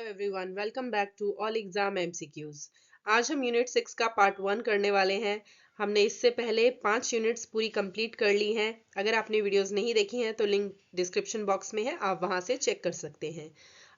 Everyone, welcome back to all exam MCQs. आज हम unit 6 का पार्ट 1 करने वाले हैं। हमने इससे पहले 5 यूनिट्स पूरी कंप्लीट कर ली हैं। अगर आपने वीडियोस नहीं देखी हैं तो लिंक डिस्क्रिप्शन बॉक्स में है, आप वहां से चेक कर सकते हैं।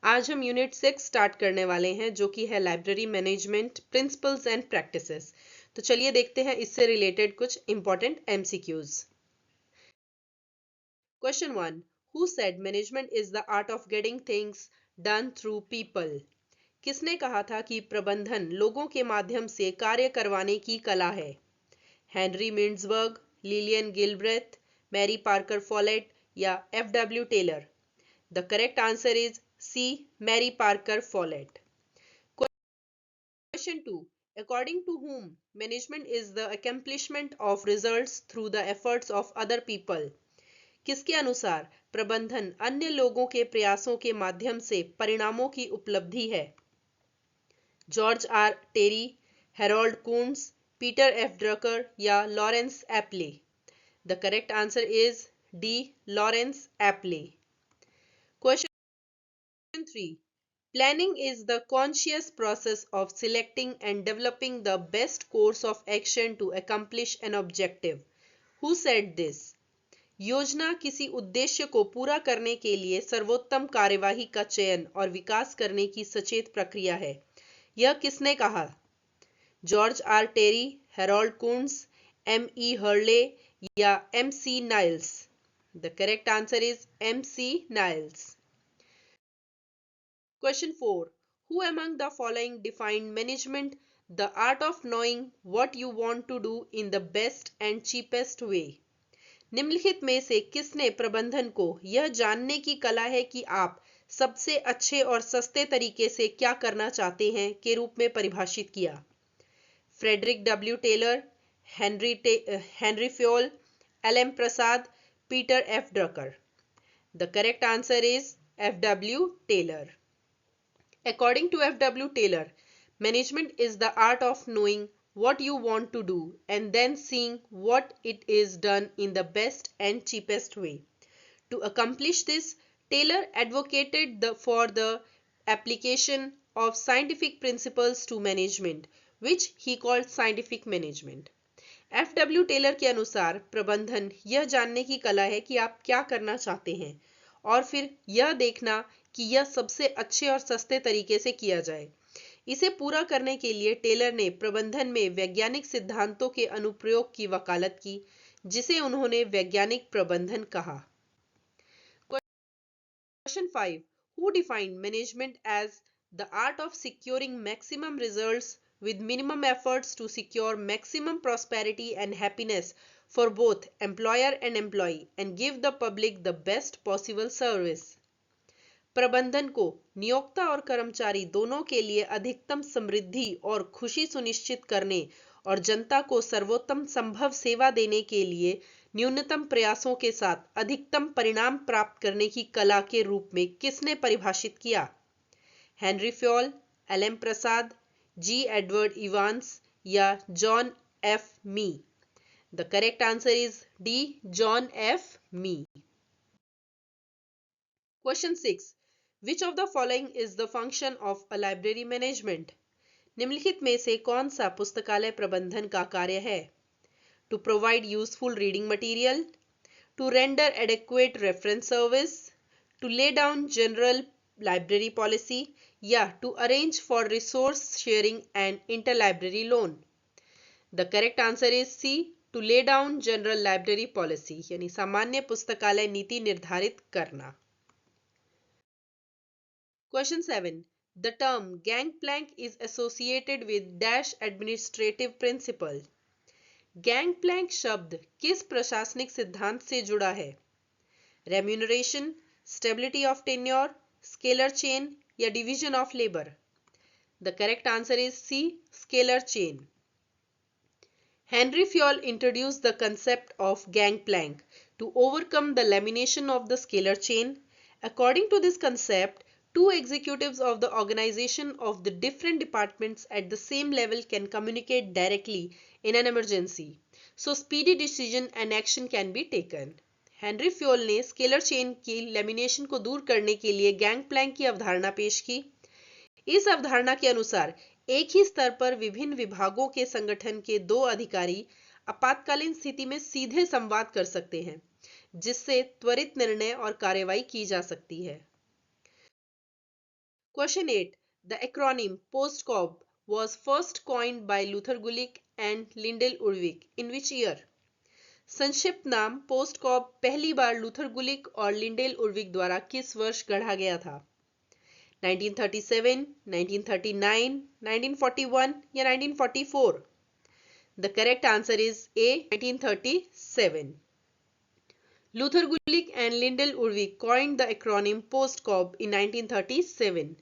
आज हम यूनिट 6 स्टार्ट करने वाले हैं जो कि है library management principles and practices. तो चलिए देखते हैं इससे रिलेटेड कुछ important MCQs. Question 1. Who said management is the art of getting things done through people? किसने कहा था कि प्रबंधन लोगों के माध्यम से कार्य करवाने की कला है? Henry Mintzberg, Lillian Gilbreth, Mary Parker Follett या F W. Taylor? The correct answer is C, Mary Parker Follett. Question 2. According to whom management is the accomplishment of results through the efforts of other people? किसके अनुसार प्रबंधन अन्य लोगों के प्रयासों के माध्यम से परिणामों की उपलब्धि है? George R Terry, Harold Koontz, Peter F Drucker या Lawrence Appley? The correct answer is D, Lawrence Appley. Question 3. Planning is the conscious process of selecting and developing the best course of action to accomplish an objective. Who said this? योजना किसी उद्देश्य को पूरा करने के लिए सर्वोत्तम कार्यवाही का चयन और विकास करने की सचेत प्रक्रिया है। यह किसने कहा? George R Terry, Harold Koontz, M E. Hurley या M C. Niles? The correct answer is M C. Niles. Question 4. Who among the following defined management the art of knowing what you want to do in the best and cheapest way? निम्नलिखित में से किसने प्रबंधन को यह जानने की कला है कि आप सबसे अच्छे और सस्ते तरीके से क्या करना चाहते हैं के रूप में परिभाषित किया? Frederick W Taylor, Henri Fayol, LM. Prasad, Peter F Drucker? The correct answer is एफ.डब्ल्यू. Taylor. According to F.W. Taylor, management is the art of knowing what you want to do and then seeing what it is done in the best and cheapest way. To accomplish this, Taylor advocated for the application of scientific principles to management, which he called scientific management. F.W. Taylor के अनुसार प्रबंधन यह जानने की कला है कि आप क्या करना चाहते हैं और फिर यह देखना कि यह सबसे अच्छे और सस्ते तरीके से किया जाए। इसे पूरा करने के लिए टेलर ने प्रबंधन में वैज्ञानिक सिद्धांतों के अनुप्रयोग की वकालत की, जिसे उन्होंने वैज्ञानिक प्रबंधन कहा। Question 5. Who defined management as the art of securing maximum results with minimum efforts to secure maximum prosperity and happiness for both employer and employee and give the public the best possible service? प्रबंधन को नियोक्ता और कर्मचारी दोनों के लिए अधिकतम समृद्धि और खुशी सुनिश्चित करने और जनता को सर्वोत्तम संभव सेवा देने के लिए न्यूनतम प्रयासों के साथ अधिकतम परिणाम प्राप्त करने की कला के रूप में किसने परिभाषित किया? Henri Fayol, LM. Prasad, G. Edward Evans या John F. Mee? The correct answer is D, John F. Mee. Question 6. Which of the following is the function of a library management? निम्नलिखित में से कौन सा पुस्तकालय प्रबंधन का कार्य है? To provide useful reading material, to render adequate reference service, to lay down general library policy या to arrange for resource sharing and interlibrary loan? The correct answer is C, to lay down general library policy यानी सामान्य पुस्तकालय नीति निर्धारित करना। Question 7. The term gangplank is associated with dash administrative principle. गैंगप्लैंक शब्द किस प्रशासनिक सिद्धांत से जुड़ा है? Remuneration, stability of tenure, scalar chain या division of labour? The correct answer is C, scalar chain. Henry Fayol introduced the concept of gangplank to overcome the lamination of the scalar chain. According to this concept, two executives of the organization of the different departments at the same level can communicate directly in an emergency, so speedy decision and action can be taken. Henry Fayol ने scalar chain की lamination को दूर करने के लिए गैंगप्लैंक की अवधारणा पेश की। इस अवधारणा के अनुसार एक ही स्तर पर विभिन्न विभागों के संगठन के दो अधिकारी आपातकालीन स्थिति में सीधे संवाद कर सकते हैं, जिससे त्वरित निर्णय और कार्रवाई की जा सकती है। Question 8. The acronym POSTCOB was first coined by Luther Gulick and Lyndall Urwick. In which year? संक्षिप्त नाम पोस्टकॉब पहली बार लूथर गुलिक और लिंडेल उर्विक द्वारा किस वर्ष गढ़ा गया था? 1937, 1939, 1941 या 1944? The correct answer is A. 1937. Luther Gulick and Lyndall Urwick coined the acronym POSTCOB in 1937.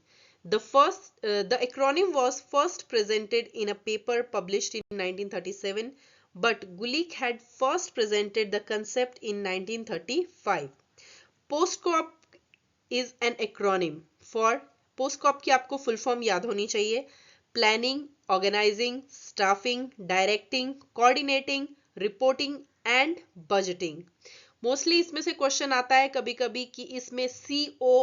The acronym was first presented in a paper published in 1937, but Gulick had first presented the concept in 1935. POSTCOB is an acronym for POSTCOB की आपको full form याद होनी चाहिए: planning, organising, staffing, directing, coordinating, reporting and budgeting. Mostly इसमें से question आता है कभी कभी कि इसमें सीओ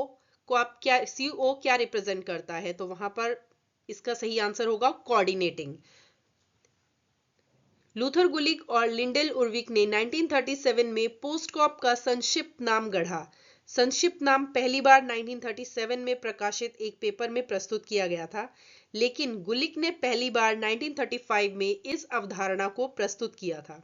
को आप क्या रिप्रेजेंट करता है, तो वहां पर इसका सही आंसर होगा कोऑर्डिनेटिंग। लूथर गुलिक और लिंडेल उर्विक ने 1937 में पोस्टकॉब का संक्षिप्त नाम गढ़ा। संक्षिप्त नाम पहली बार 1937 में प्रकाशित एक पेपर में प्रस्तुत किया गया था, लेकिन गुलिक ने पहली बार 1935 में इस अवधारणा को प्रस्तुत किया था।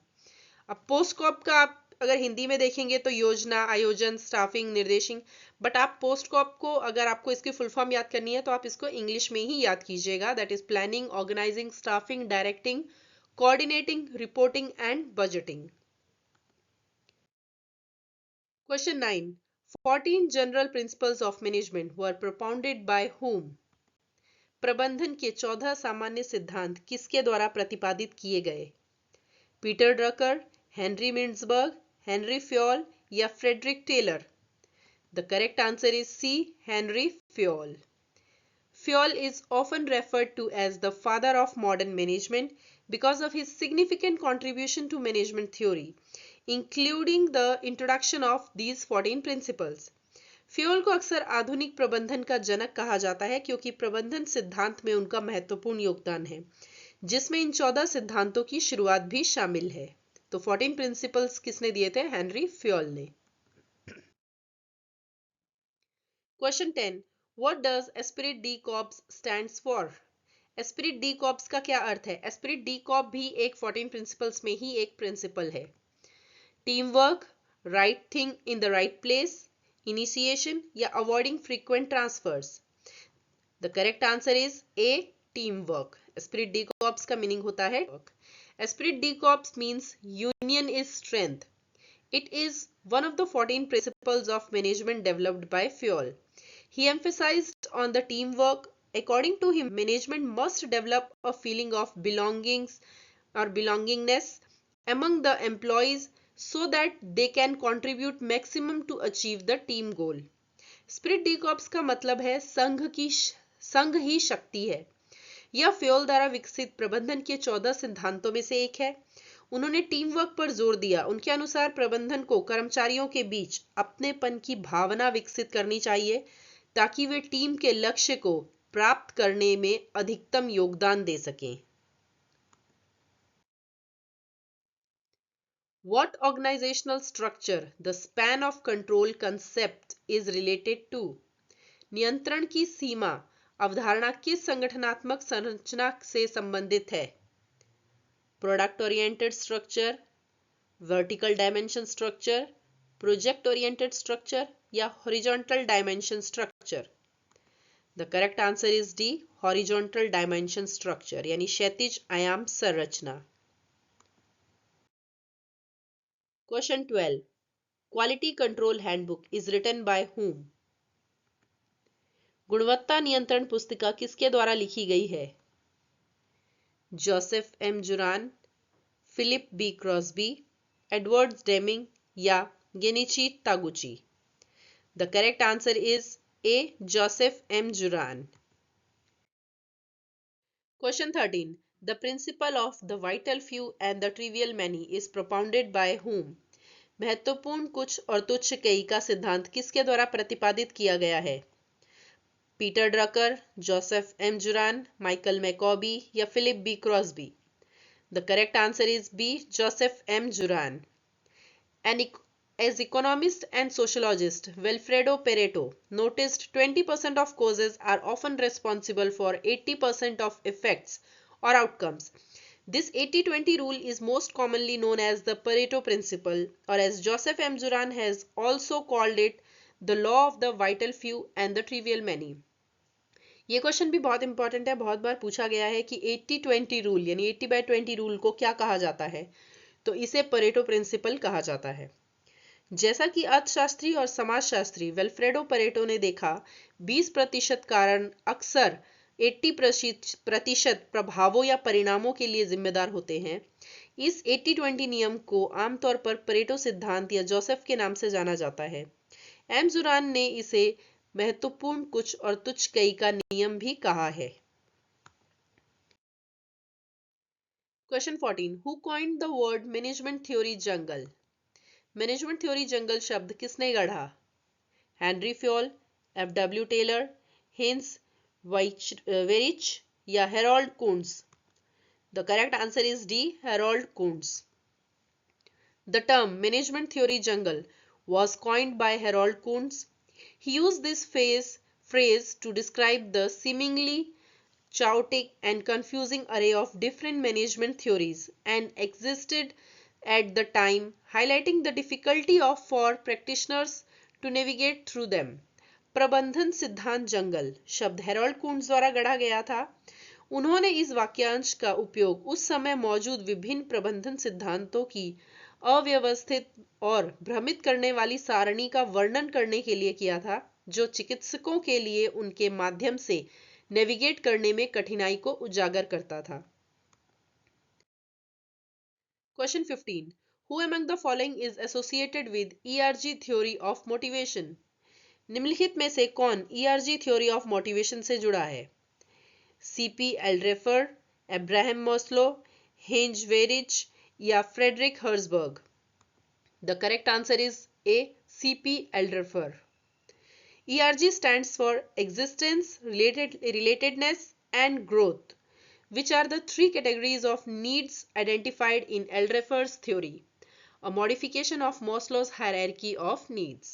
अब पोस्टकॉब का आप अगर हिंदी में देखेंगे तो योजना, आयोजन, स्टाफिंग, निर्देशन, बट आप पोस्टकॉब को अगर आपको इसकी फुल फॉर्म याद करनी है तो आप इसको इंग्लिश में ही याद कीजिएगा, that is planning, organising, staffing, directing, coordinating, reporting and budgeting. Question 9. 14 general principles of management were propounded by whom? प्रबंधन के 14 सामान्य सिद्धांत किसके द्वारा प्रतिपादित किए गए? Peter Drucker, Henry Mintzberg, Henri Fayol या Frederick Taylor? The correct answer is C. Henry Fayol. Fayol is often referred to as the father of modern management because of his significant contribution to management theory, including the introduction of these 14 principles. Fayol को अक्सर आधुनिक प्रबंधन का जनक कहा जाता है क्योंकि प्रबंधन सिद्धांत में उनका महत्वपूर्ण योगदान है, जिसमें इन 14 सिद्धांतों की शुरुआत भी शामिल है। तो 14 प्रिंसिपल्स किसने दिए थे? हेनरी फ्योल ने। Question 10. What does Esprit de Corps stands for? Esprit de Corps का क्या अर्थ है? Esprit de Corps भी एक 14 principles में ही एक principle है। Teamwork, right thing in the right place, initiation या avoiding frequent transfers? The correct answer is A. Teamwork. Esprit de Corps का meaning होता है Esprit de Corps means union is strength. It is one of the 14 principles of management developed by Fayol. He emphasized on the teamwork. According to him, management must develop a feeling of belongingness among the employees so that they can contribute maximum to achieve the team goal. Spirit de corps का मतलब है संघ ही शक्ति है। यह Fayol द्वारा विकसित प्रबंधन के 14 सिद्धांतों में से एक है। उन्होंने टीम वर्क पर जोर दिया। उनके अनुसार प्रबंधन को कर्मचारियों के बीच अपनेपन की भावना विकसित करनी चाहिए ताकि वे टीम के लक्ष्य को प्राप्त करने में अधिकतम योगदान दे सकें। What organizational structure the span of control concept is related to? नियंत्रण की सीमा अवधारणा किस संगठनात्मक संरचना से संबंधित है? Product oriented structure, vertical dimension structure, project oriented structure या horizontal dimension structure? The correct answer is D, horizontal dimension structure यानी क्षैतिज आयाम संरचना। Question 12. Quality control handbook is written by whom? गुणवत्ता नियंत्रण पुस्तिका किसके द्वारा लिखी गई है? Joseph M Juran, Philip B Crosby, Edward Deming या Genichi Taguchi? The correct answer is A, Joseph M Juran. Question 13. The principle of the vital few and the trivial many is propounded by whom? महत्वपूर्ण कुछ और तुच्छ कई का सिद्धांत किसके द्वारा प्रतिपादित किया गया है? Peter Drucker, Joseph M Juran, Michael Maccoby या Philip B Crosby? The correct answer is B, Joseph M Juran. As economist and sociologist Wilfredo Pareto noticed, 20% of causes are often responsible for 80% of effects or outcomes. This 80-20 rule is most commonly known as the Pareto principle, or as Joseph M. Juran has also called it, the law of the vital few and the trivial many. ये question भी बहुत important है, बहुत बार पूछा गया है कि 80-20 rule यानी 80/20 रूल को क्या कहा जाता है, तो इसे परेटो प्रिंसिपल कहा जाता है. जैसा कि अर्थशास्त्री और समाजशास्त्री विल्फ्रेडो परेटो ने देखा, 20% कारण अक्सर 80% प्रभावों या परिणामों के लिए जिम्मेदार होते हैं. इस 80-20 नियम को आमतौर पर परेटो सिद्धांत या जोसेफ के नाम से जाना जाता है. एम जुरान ने इसे महत्वपूर्ण कुछ और तुच्छ कई का नियम भी कहा है. Question 14. Who coined the word management theory jungle? Management theory jungle शब्द किसने गढ़ा? Henri Fayol, F W. Taylor, Heinz Weihrich या Harold Koontz? The correct answer is D, Harold Koontz. The term management theory jungle was coined by Harold Kuntz. He used this phrase to describe the seemingly chaotic and confusing array of different management theories and existed at the time, highlighting the difficulty for practitioners to navigate through them. प्रबंधन सिद्धांत जंगल शब्द Harold कुंट्ज द्वारा गढ़ा गया था. उन्होंने इस वाक्यांश का उपयोग उस समय मौजूद विभिन्न प्रबंधन सिद्धांतों की अव्यवस्थित और भ्रमित करने वाली सारणी का वर्णन करने के लिए किया था, जो चिकित्सकों के लिए उनके माध्यम से नेविगेट करने में कठिनाई को उजागर करता था. Question 15. Who among the following is associated with ERG theory of motivation? निम्नलिखित में से कौन ERG theory of motivation से जुड़ा है? C.P. Alderfer, Abraham Maslow, Heinz Weihrich या Frederick Herzberg? The correct answer is A, C.P. Alderfer. ERG stands for existence, relatedness and growth, which are the three categories of needs identified in Eldrefer's theory, a modification of Maslow's hierarchy of needs.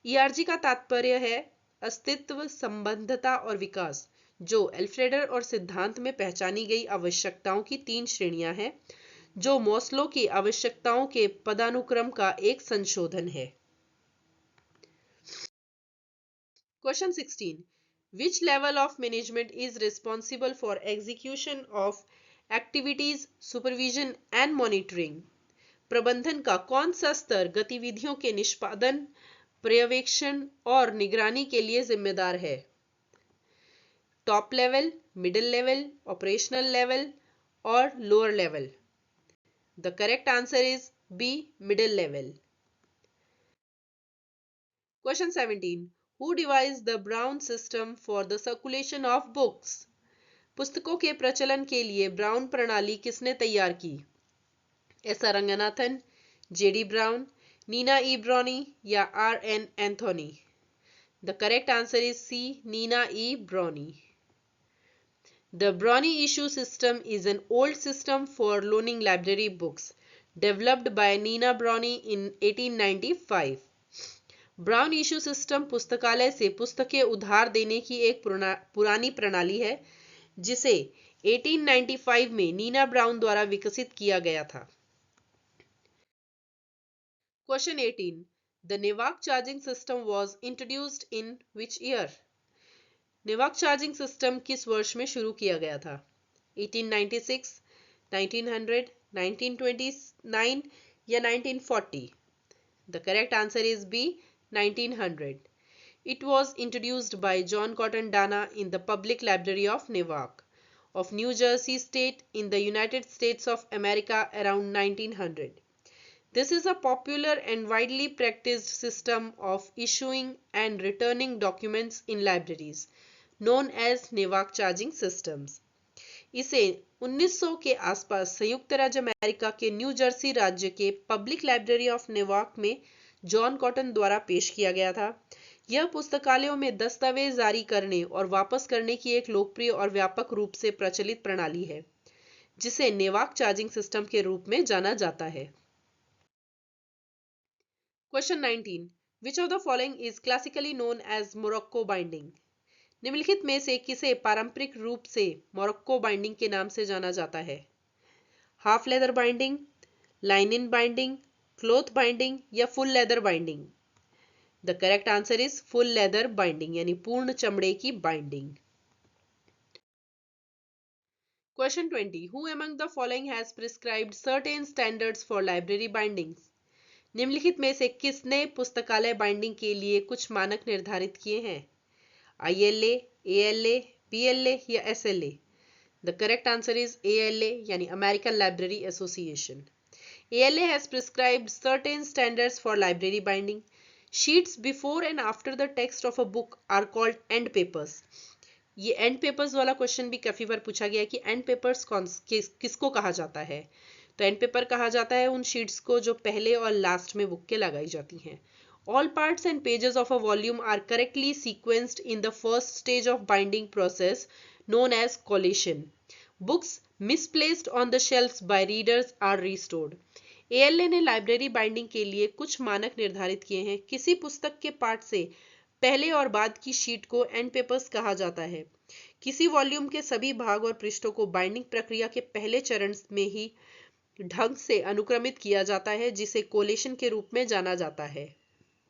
ERG का तात्पर्य है अस्तित्व, संबद्धता और विकास, जो एल्फ्रेडर और सिद्धांत में पहचानी गई आवश्यकताओं की 3 श्रेणियां हैं, जो मॉस्लो की आवश्यकताओं के पदानुक्रम का एक संशोधन है. Question 16. Which level of management is responsible for execution of activities, supervision and monitoring? प्रबंधन का कौन सा स्तर गतिविधियों के निष्पादन, पर्यवेक्षण और निगरानी के लिए जिम्मेदार है? Top level, middle level, operational level और lower level? The correct answer is B, middle level. Question 17. Who devised the Brown system for the circulation of books? पुस्तकों के प्रचलन के लिए ब्राउन प्रणाली किसने तैयार की? S R Ranganathan, J D Brown, Nina E Brownie या R N Anthony? The correct answer is C, Nina E Brownie. The Brownie issue system is an old system for loaning library books, developed by Nina Brownie in 1895. Brown issue system पुस्तकालय से पुस्तकें उधार देने की एक पुरानी प्रणाली है, जिसे 1895 में नीना ब्राउन द्वारा विकसित किया गया था. Question 18. The नेवाक charging system was introduced in which year? नेवाक charging system किस वर्ष में शुरू किया गया था? 1896, 1900, 1929 या 1940? The correct answer is B, 1900. It was introduced by John Cotton Dana in the Public Library of Newark, of New Jersey State in the United States of America around 1900. This is a popular and widely practiced system of issuing and returning documents in libraries, known as Newark charging systems. इसे 1900 के आसपास संयुक्त राज्य America के new Jersey राज्य के public library of Newark में John cotton द्वारा पेश किया गया था. यह पुस्तकालयों में दस्तावेज जारी करने और वापस करने की एक लोकप्रिय और व्यापक रूप से प्रचलित प्रणाली है, जिसे नेवाक चार्जिंग सिस्टम के रूप में जाना जाता है। Question 19. Which of the following is classically known as Morocco binding? निम्नलिखित में से किसे पारंपरिक रूप से मोरक्को बाइंडिंग के नाम से जाना जाता है? Half leather binding, linen binding, cloth binding या full leather binding? The correct answer is full leather binding, यानी पूर्ण चमड़े की binding. Question 20. Who among the following has prescribed certain standards for library bindings? निम्नलिखित में से किसने पुस्तकालय बाइंडिंग के लिए कुछ मानक निर्धारित किए हैं? ILA, ALA, PLA या SLA? The correct answer is ALA, यानी American Library Association. ALA has prescribed certain standards for library binding. Sheets before and after the text of a book are called end papers. ये and papers वाला question भी काफी बार पूछा गया है कि and papers किसको कहा जाता है? तो एंड पेपर कहा जाता है उन शीट्स को जो पहले और लास्ट में बुक के लगाई जाती हैं। All parts and pages of a volume are correctly sequenced in the first stage of binding process known as collation. Books misplaced on the shelves by readers are restored. ALA ने library binding के लिए कुछ मानक निर्धारित किए हैं। किसी पुस्तक के पार्ट से पहले और बाद की शीट को एंड पेपर्स कहा जाता है। किसी वॉल्यूम के सभी भाग और पृष्ठों को बाइंडिंग प्रक्रिया के पहले चरण में ही ढंग से अनुक्रमित किया जाता है, जिसे कोलेशन के रूप में जाना जाता है।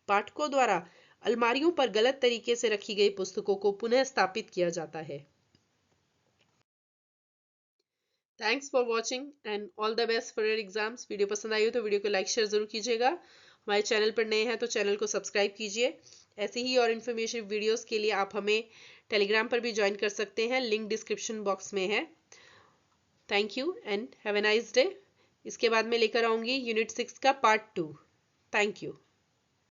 पाठकों द्वारा अलमारियों पर गलत तरीके से रखी गई पुस्तकों को पुनः स्थापित किया जाता है। Thanks for watching and all the best for your exams. Video पसंद आई हो तो वीडियो को लाइक शेयर जरूर कीजिएगा। हमारे चैनल पर नए हैं तो चैनल को सब्सक्राइब कीजिए। ऐसी ही और इन्फॉर्मेटिव वीडियोस के लिए आप हमें टेलीग्राम पर भी ज्वाइन कर सकते हैं, लिंक डिस्क्रिप्शन बॉक्स में है। Thank you and have a nice day. इसके बाद मैं लेकर आऊंगी यूनिट 6 का पार्ट 2। Thank you.